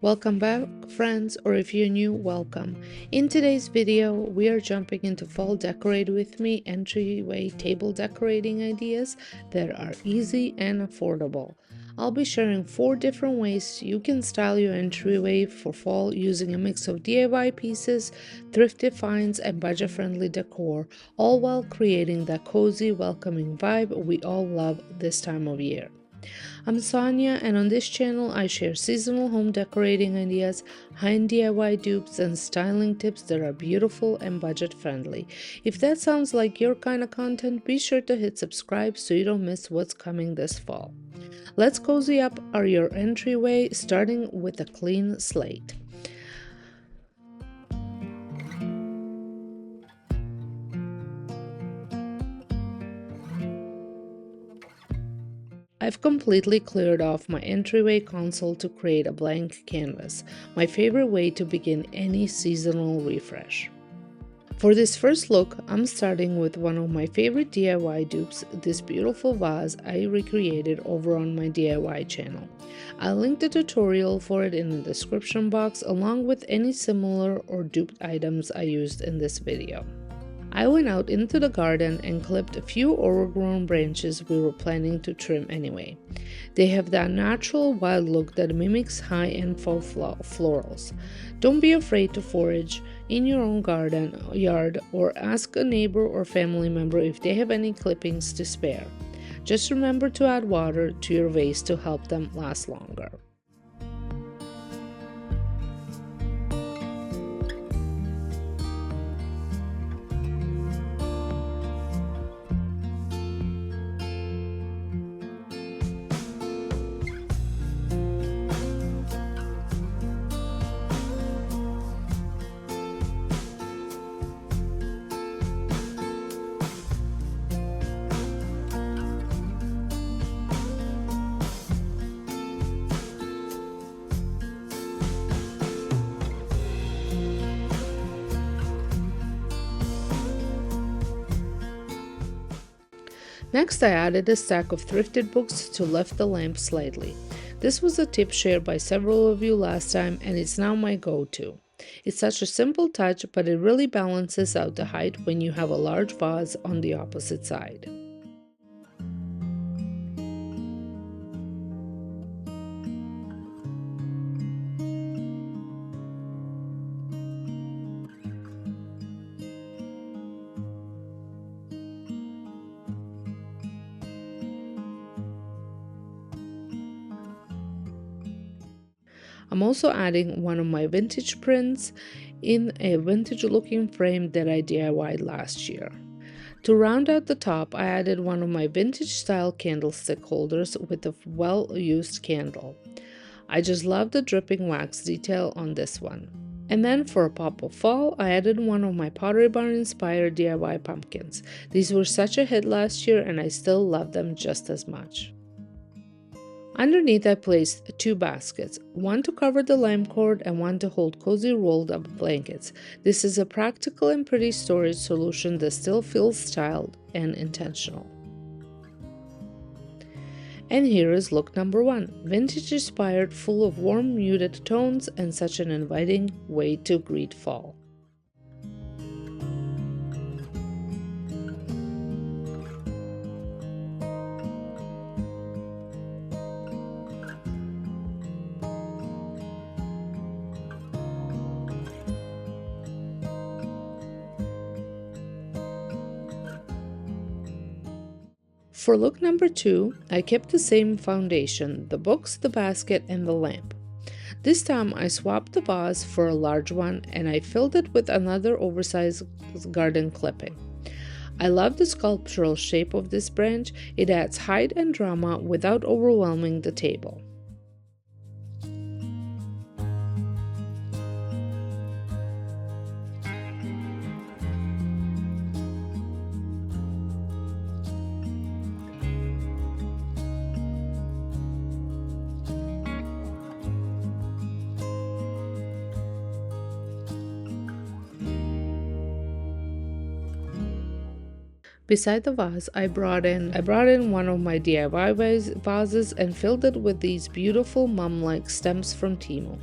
Welcome back, friends, or if you're new, welcome. In today's video, we are jumping into fall decorate with me entryway table decorating ideas that are easy and affordable. I'll be sharing 4 different ways you can style your entryway for fall using a mix of DIY pieces, thrifted finds, and budget-friendly decor, all while creating that cozy, welcoming vibe we all love this time of year. I'm Sonia, and on this channel I share seasonal home decorating ideas, high-end DIY dupes, and styling tips that are beautiful and budget-friendly. If that sounds like your kind of content, be sure to hit subscribe so you don't miss what's coming this fall. Let's cozy up your entryway, starting with a clean slate. I've completely cleared off my entryway console to create a blank canvas, my favorite way to begin any seasonal refresh. For this first look, I'm starting with one of my favorite DIY dupes, this beautiful vase I recreated over on my DIY channel. I'll link the tutorial for it in the description box along with any similar or duped items I used in this video. I went out into the garden and clipped a few overgrown branches we were planning to trim anyway. They have that natural wild look that mimics high-end faux florals. Don't be afraid to forage in your own garden, yard, or ask a neighbor or family member if they have any clippings to spare. Just remember to add water to your vase to help them last longer. Next, I added a stack of thrifted books to lift the lamp slightly. This was a tip shared by several of you last time, and it's now my go-to. It's such a simple touch, but it really balances out the height when you have a large vase on the opposite side. I'm also adding one of my vintage prints in a vintage looking frame that I DIY'd last year. To round out the top, I added one of my vintage style candlestick holders with a well-used candle. I just love the dripping wax detail on this one. And then for a pop of fall, I added one of my Pottery Barn-inspired DIY pumpkins. These were such a hit last year and I still love them just as much. Underneath, I placed 2 baskets, one to cover the lamp cord and one to hold cozy rolled up blankets. This is a practical and pretty storage solution that still feels styled and intentional. And here is look number 1, vintage inspired, full of warm muted tones and such an inviting way to greet fall. For look number 2, I kept the same foundation, the books, the basket, and the lamp. This time I swapped the vase for a large one and I filled it with another oversized garden clipping. I love the sculptural shape of this branch. It adds height and drama without overwhelming the table. Beside the vase, I brought in one of my DIY vases and filled it with these beautiful mum-like stems from Temu.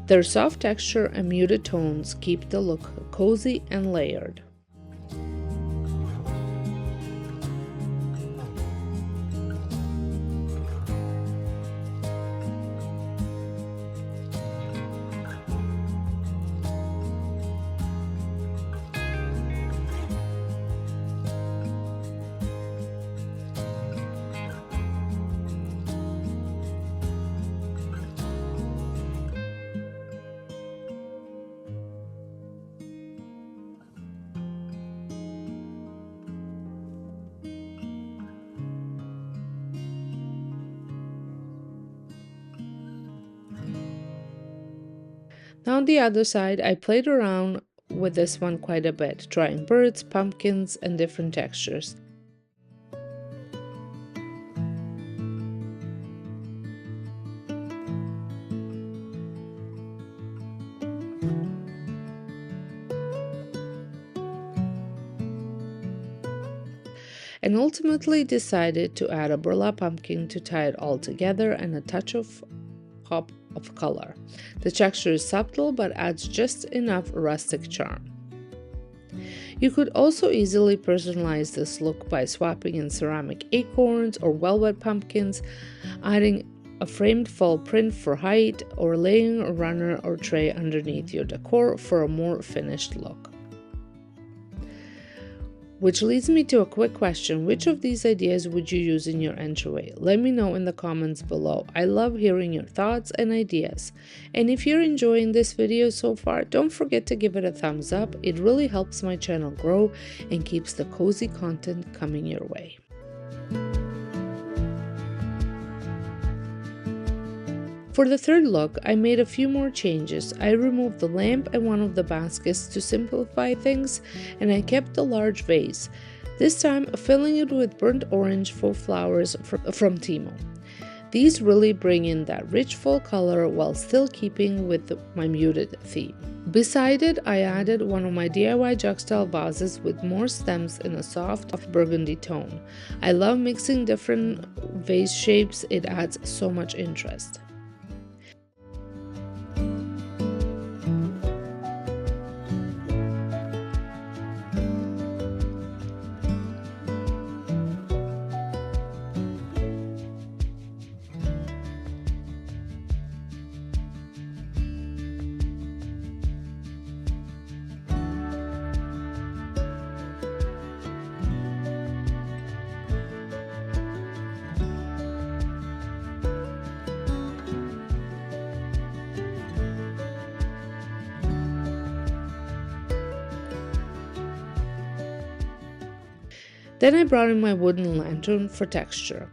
Their soft texture and muted tones keep the look cozy and layered. Now on the other side, I played around with this one quite a bit, trying birds, pumpkins, and different textures. And ultimately decided to add a burlap pumpkin to tie it all together and a touch of pop of color. The texture is subtle but adds just enough rustic charm. You could also easily personalize this look by swapping in ceramic acorns or velvet pumpkins, adding a framed fall print for height, or laying a runner or tray underneath your decor for a more finished look. Which leads me to a quick question: which of these ideas would you use in your entryway? Let me know in the comments below. I love hearing your thoughts and ideas. And if you're enjoying this video so far, don't forget to give it a thumbs up. It really helps my channel grow and keeps the cozy content coming your way. For the third look, I made a few more changes. I removed the lamp and one of the baskets to simplify things, and I kept the large vase, this time filling it with burnt orange faux flowers from Temu. These really bring in that rich fall color while still keeping with my muted theme. Beside it, I added one of my DIY jug-style vases with more stems in a soft burgundy tone. I love mixing different vase shapes, it adds so much interest. Then I brought in my wooden lantern for texture.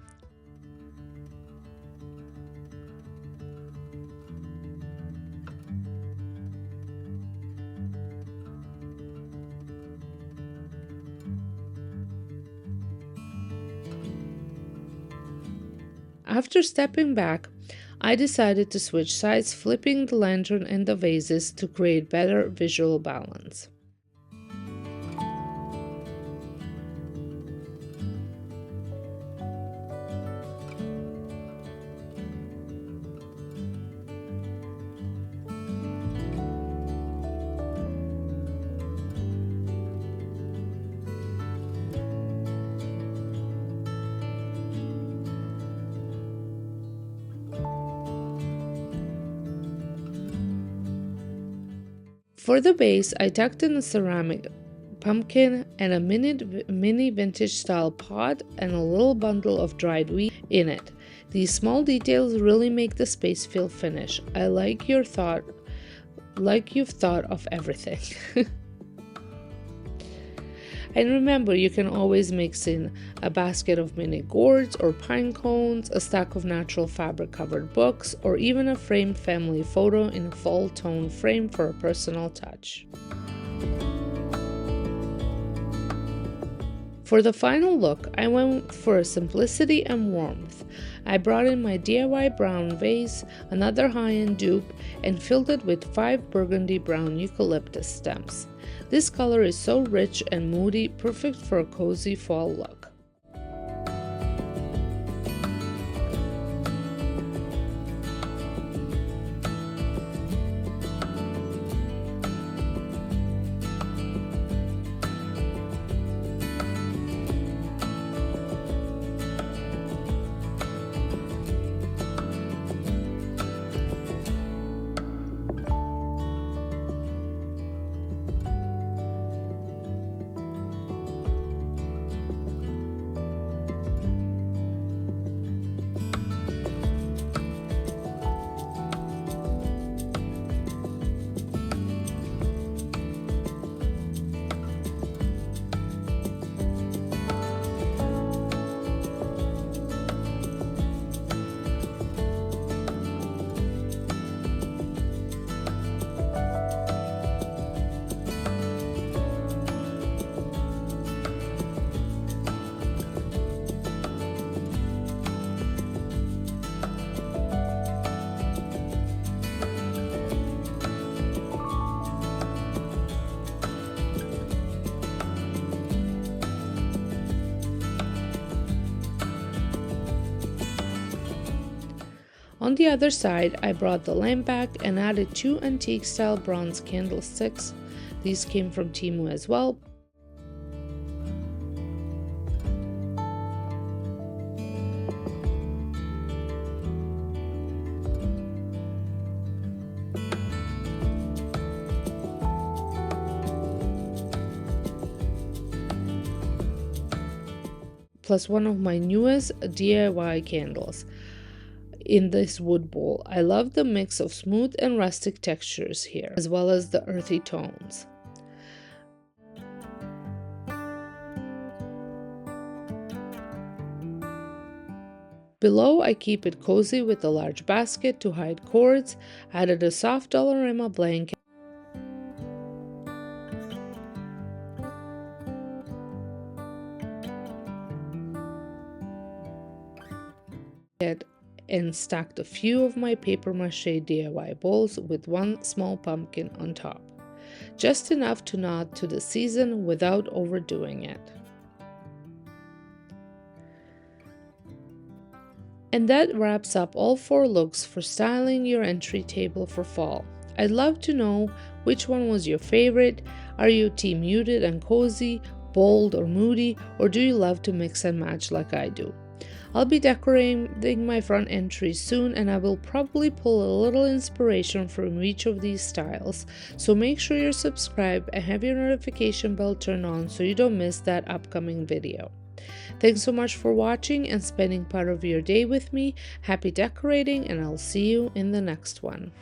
After stepping back, I decided to switch sides, flipping the lantern and the vases to create better visual balance. For the base, I tucked in a ceramic pumpkin and a mini vintage style pot and a little bundle of dried wheat in it. These small details really make the space feel finished. I like you've thought of everything. And remember, you can always mix in a basket of mini gourds or pine cones, a stack of natural fabric covered books, or even a framed family photo in a fall tone frame for a personal touch. For the final look, I went for simplicity and warmth. I brought in my DIY brown vase, another high-end dupe, and filled it with 5 burgundy brown eucalyptus stems. This color is so rich and moody, perfect for a cozy fall look. On the other side, I brought the lamp back and added 2 antique style bronze candlesticks. These came from Temu as well. Plus one of my newest DIY candles in this wood bowl. I love the mix of smooth and rustic textures here, as well as the earthy tones. Below, I keep it cozy with a large basket to hide cords, added a soft Dollarama blanket, and stacked a few of my paper mache DIY bowls with one small pumpkin on top. Just enough to nod to the season without overdoing it. And that wraps up all 4 looks for styling your entry table for fall. I'd love to know which one was your favorite. Are you team muted and cozy, bold or moody, or do you love to mix and match like I do? I'll be decorating my front entry soon, and I will probably pull a little inspiration from each of these styles, so make sure you're subscribed and have your notification bell turned on so you don't miss that upcoming video. Thanks so much for watching and spending part of your day with me. Happy decorating, and I'll see you in the next one.